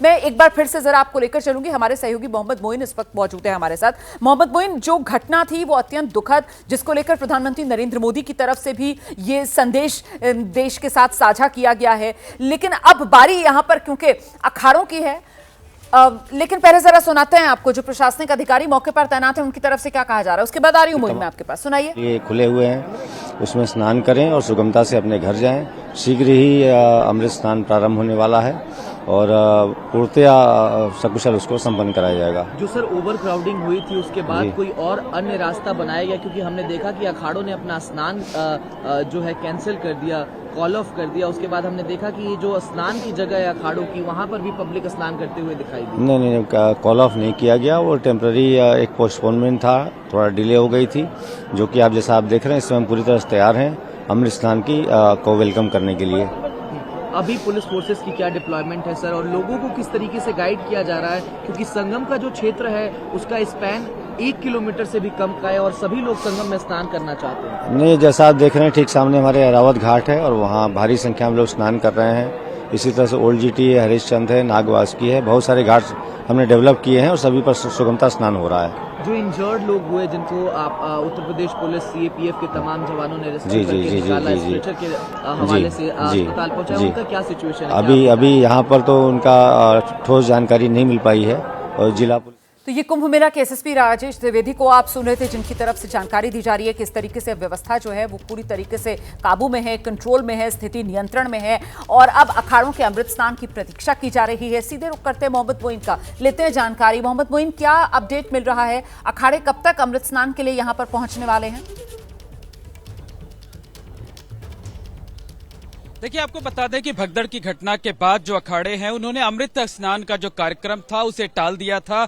मैं एक बार फिर से जरा आपको लेकर चलूंगी। हमारे सहयोगी मोहम्मद मोइन इस वक्त मौजूद है हमारे साथ। मोहम्मद मोइन, जो घटना थी वो अत्यंत दुखद, जिसको लेकर प्रधानमंत्री नरेंद्र मोदी की तरफ से भी ये संदेश देश के साथ साझा किया गया है, लेकिन अब बारी यहां पर क्योंकि अखाड़ों की है, लेकिन पहले जरा सुनाते हैं आपको जो प्रशासनिक अधिकारी मौके पर तैनात हैं उनकी तरफ से क्या कहा जा रहा है, उसके बाद आ रही हूं मोइन में आपके पास। सुनाइए। ये खुले हुए हैं, उसमें स्नान करें और सुगमता से अपने घर जाएं। शीघ्र ही अमृत स्नान प्रारंभ होने वाला है और पूर्णतया सकुशल उसको संपन्न कराया जाएगा। जो सर ओवर क्राउडिंग हुई थी उसके बाद कोई और अन्य रास्ता बनाया गया, क्योंकि हमने देखा कि अखाड़ों ने अपना स्नान जो है कैंसिल कर दिया, कॉल ऑफ कर दिया। उसके बाद हमने देखा कि ये जो स्नान की जगह है अखाड़ों की, वहाँ पर भी पब्लिक स्नान करते हुए दिखाई दी। नहीं, कॉल ऑफ नहीं किया गया, वो टेम्पररी एक पोस्टपोनमेंट था, थोड़ा डिले हो गई थी, जो कि आप जैसा आप देख रहे हैं इसमें हम पूरी तरह से तैयार हैं अमृत स्नान की को वेलकम करने के लिए। अभी पुलिस फोर्सेस की क्या डिप्लॉयमेंट है सर, और लोगों को किस तरीके से गाइड किया जा रहा है, क्योंकि संगम का जो क्षेत्र है उसका स्पैन 1 किलोमीटर से भी कम का है और सभी लोग संगम में स्नान करना चाहते हैं। नहीं, जैसा आप देख रहे हैं ठीक सामने हमारे अरावत घाट है और वहाँ भारी संख्या में लोग स्नान कर रहे हैं। इसी तरह से ओल्ड जीटी है, हरिश्चंद है, नागवासुकी है, बहुत सारे घाट हमने डेवलप किए हैं और सभी पर सुगमता स्नान हो रहा है। जो इंजर्ड लोग हुए जिनको आप उत्तर प्रदेश पुलिस सीएपीएफ के तमाम जवानों ने रेस्क्यू करके निकाला, स्ट्रेचर के हवाले से अस्पताल पहुंचाया, उनका क्या सिचुएशन है? अभी यहाँ पर तो उनका ठोस जानकारी नहीं मिल पाई है और जिला पुलिस। तो ये कुंभ मेला के एसएसपी राजेश द्विवेदी को आप सुन रहे थे, जिनकी तरफ से जानकारी दी जा रही है कि इस तरीके से व्यवस्था जो है वो पूरी तरीके से काबू में है, कंट्रोल में है, स्थिति नियंत्रण में है और अब अखाड़ों के अमृत स्नान की प्रतीक्षा की जा रही है। सीधे रुख करते हैं मोहम्मद मोइन का, लेते हैं जानकारी। मोहम्मद मोइन, क्या अपडेट मिल रहा है? अखाड़े कब तक अमृत स्नान के लिए यहाँ पर पहुंचने वाले हैं? देखिए, आपको बता दें कि भगदड़ की घटना के बाद जो अखाड़े हैं उन्होंने अमृत स्नान का जो कार्यक्रम था उसे टाल दिया था।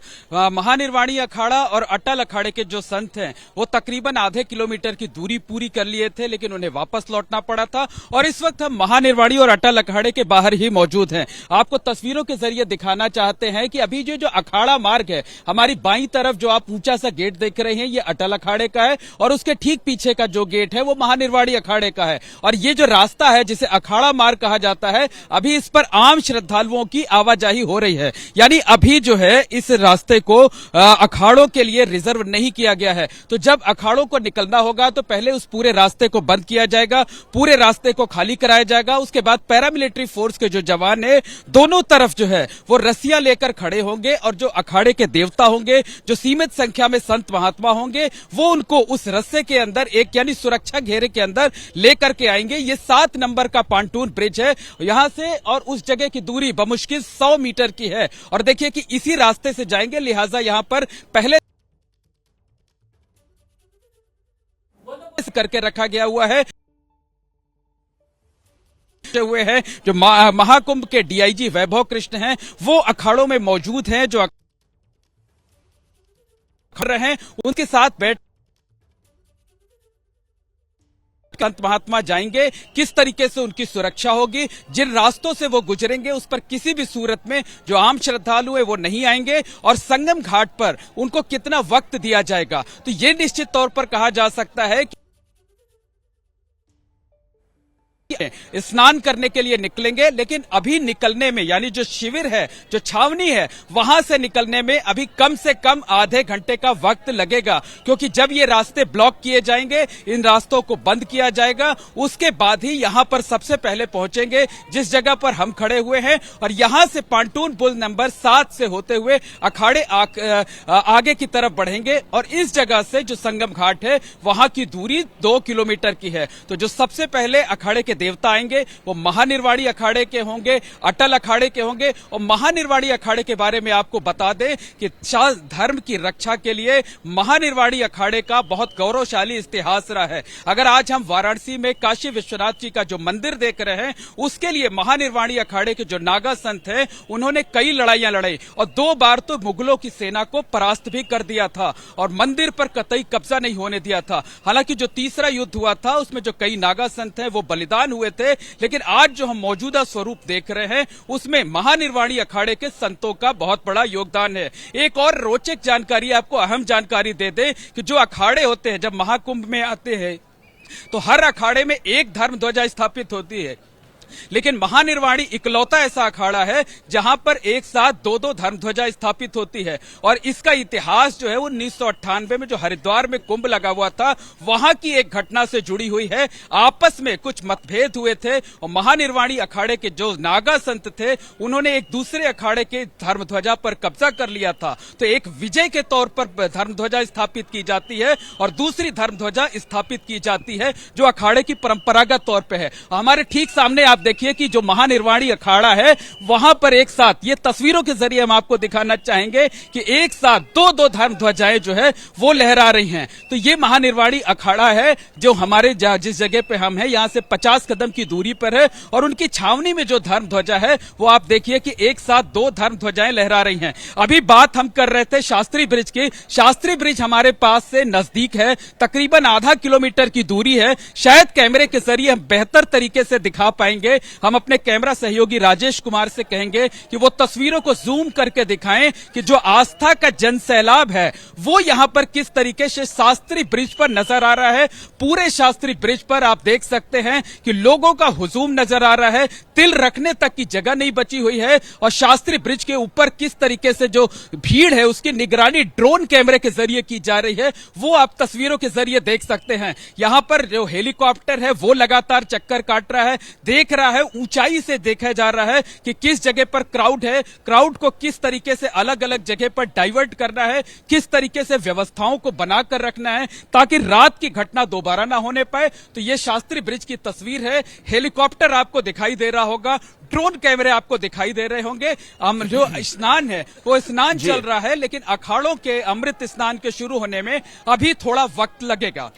महानिर्वाणी अखाड़ा और अटल अखाड़े के जो संत हैं वो तकरीबन आधे किलोमीटर की दूरी पूरी कर लिए थे, लेकिन उन्हें वापस लौटना पड़ा था और इस वक्त हम महानिर्वाणी और अटल अखाड़े के बाहर ही मौजूद हैं। आपको तस्वीरों के जरिए दिखाना चाहते हैं कि अभी जो अखाड़ा मार्ग है, हमारी बाईं तरफ जो आप ऊंचा सा गेट देख रहे हैं ये अटल अखाड़े का है और उसके ठीक पीछे का जो गेट है वो महानिर्वाणी अखाड़े का है। और ये जो रास्ता है जिसे अखाड़ा मार्ग कहा जाता है, अभी इस पर आम श्रद्धालुओं की आवाजाही हो रही है, यानी अभी जो है इस रास्ते को अखाड़ों के लिए रिजर्व नहीं किया गया है। तो जब अखाड़ों को निकलना होगा तो पहले उस पूरे रास्ते को बंद किया जाएगा, पूरे रास्ते को खाली कराया जाएगा। उसके बाद पैरामिलिट्री फोर्स के जो जवान है दोनों तरफ जो है वो रस्सियां लेकर खड़े होंगे और जो अखाड़े के देवता होंगे, जो सीमित संख्या में संत महात्मा होंगे, वो उनको उस रस्से के अंदर एक यानी सुरक्षा घेरे के अंदर लेकर के आएंगे। ये 7 नंबर का पांटून ब्रिज है, यहां से और उस जगह की दूरी बमुश्किल 100 मीटर की है और देखिए कि इसी रास्ते से जाएंगे, लिहाजा यहां पर पहले करके रखा गया हुआ है। हुए हैं जो महाकुंभ के डीआईजी वैभव कृष्ण हैं, वो अखाड़ों में मौजूद हैं, जो खड़े रहे हैं उनके साथ बैठ संत महात्मा जाएंगे, किस तरीके से उनकी सुरक्षा होगी, जिन रास्तों से वो गुजरेंगे उस पर किसी भी सूरत में जो आम श्रद्धालु है वो नहीं आएंगे और संगम घाट पर उनको कितना वक्त दिया जाएगा, तो ये निश्चित तौर पर कहा जा सकता है कि स्नान करने के लिए निकलेंगे, लेकिन अभी निकलने में यानी जो शिविर है, जो छावनी है, वहां से निकलने में अभी कम से कम आधे घंटे का वक्त लगेगा, क्योंकि जब ये रास्ते ब्लॉक किए जाएंगे, इन रास्तों को बंद किया जाएगा, उसके बाद ही यहां पर सबसे पहले पहुंचेंगे जिस जगह पर हम खड़े हुए हैं और यहां से पांटून पुल नंबर 7 से होते हुए अखाड़े आगे की तरफ बढ़ेंगे और इस जगह से जो संगम घाट है वहां की दूरी 2 किलोमीटर की है। तो जो सबसे पहले अखाड़े के देवता आएंगे वो महानिर्वाणी अखाड़े के होंगे, अटल अखाड़े के होंगे। और महानिर्वाणी अखाड़े के बारे में आपको बता दें कि धर्म की रक्षा के लिए महानिर्वाणी अखाड़े का बहुत गौरवशाली इतिहास रहा है। अगर आज हम वाराणसी में काशी विश्वनाथ जी का जो मंदिर देख रहे हैं, उसके लिए महानिर्वाणी अखाड़े के जो नागा संत हैं उन्होंने कई लड़ाइयां लड़ी और 2 बार तो मुगलों की सेना को परास्त भी कर दिया था और मंदिर पर कतई कब्जा नहीं होने दिया था। हालांकि जो तीसरा युद्ध हुआ था उसमें जो कई नागा संत हैं वो बलिदान हुए थे, लेकिन आज जो हम मौजूदा स्वरूप देख रहे हैं उसमें महानिर्वाणी अखाड़े के संतों का बहुत बड़ा योगदान है। एक और रोचक जानकारी, आपको अहम जानकारी दे दें कि जो अखाड़े होते हैं जब महाकुंभ में आते हैं तो हर अखाड़े में एक धर्म ध्वजा स्थापित होती है लेकिन महानिर्वाणी इकलौता ऐसा अखाड़ा है जहां पर एक साथ दो दो धर्म ध्वजा स्थापित होती है। और इसका इतिहास जो है 1998 में जो हरिद्वार में कुंभ लगा हुआ था, वहां की एक घटना से जुड़ी हुई है। आपस में कुछ मतभेद हुए थे और महानिर्वाणी अखाड़े के जो नागा संत थे, उन्होंने एक दूसरे अखाड़े के धर्म ध्वजा पर कब्जा कर लिया था। तो एक विजय के तौर पर धर्म ध्वजा स्थापित की जाती है और दूसरी धर्म ध्वजा स्थापित की जाती है जो अखाड़े की परंपरागत तौर पे है। हमारे ठीक सामने आप देखिए कि जो महानिर्वाणी अखाड़ा है, वहां पर एक साथ, ये तस्वीरों के जरिए हम आपको दिखाना चाहेंगे कि एक साथ दो दो धर्म ध्वजाएं जो है वो लहरा रही हैं। तो ये महानिर्वाणी अखाड़ा है जो हमारे जिस जगह पे हम हैं, यहां से 50 कदम की दूरी पर है और उनकी छावनी में जो धर्म ध्वजा है वो आप देखिए कि एक साथ दो धर्म ध्वजाएं लहरा रही हैं। अभी बात हम कर रहे थे शास्त्री ब्रिज की। शास्त्री ब्रिज हमारे पास से नजदीक है, तकरीबन आधा किलोमीटर की दूरी है। शायद कैमरे के जरिए हम बेहतर तरीके से दिखा पाएंगे। हम अपने कैमरा सहयोगी राजेश कुमार से कहेंगे कि वो तस्वीरों को जूम करके दिखाएं कि जो आस्था का जनसैलाब है वो यहां पर किस तरीके से शास्त्री ब्रिज पर नजर आ रहा है। पूरे शास्त्री ब्रिज पर आप देख सकते हैं कि लोगों का हुजूम नजर आ रहा है, तिल रखने तक की जगह नहीं बची हुई है। और शास्त्री ब्रिज के ऊपर किस तरीके से जो भीड़ है उसकी निगरानी ड्रोन कैमरे के जरिए की जा रही है, वो आप तस्वीरों के जरिए देख सकते हैं। यहां पर जो हेलीकॉप्टर है वो लगातार चक्कर काट रहा है, देख रहा है, ऊंचाई से देखा जा रहा है कि किस जगह पर क्राउड है, क्राउड को किस तरीके से अलग अलग जगह पर डाइवर्ट करना है, किस तरीके से व्यवस्थाओं को बनाकर रखना है ताकि रात की घटना दोबारा ना होने पाए। तो ये शास्त्री ब्रिज की तस्वीर है। हेलीकॉप्टर आपको दिखाई दे रहा होगा, ड्रोन कैमरे आपको दिखाई दे रहे होंगे। जो स्नान है वो स्नान चल रहा है, लेकिन अखाड़ों के अमृत स्नान के शुरू होने में अभी थोड़ा वक्त लगेगा।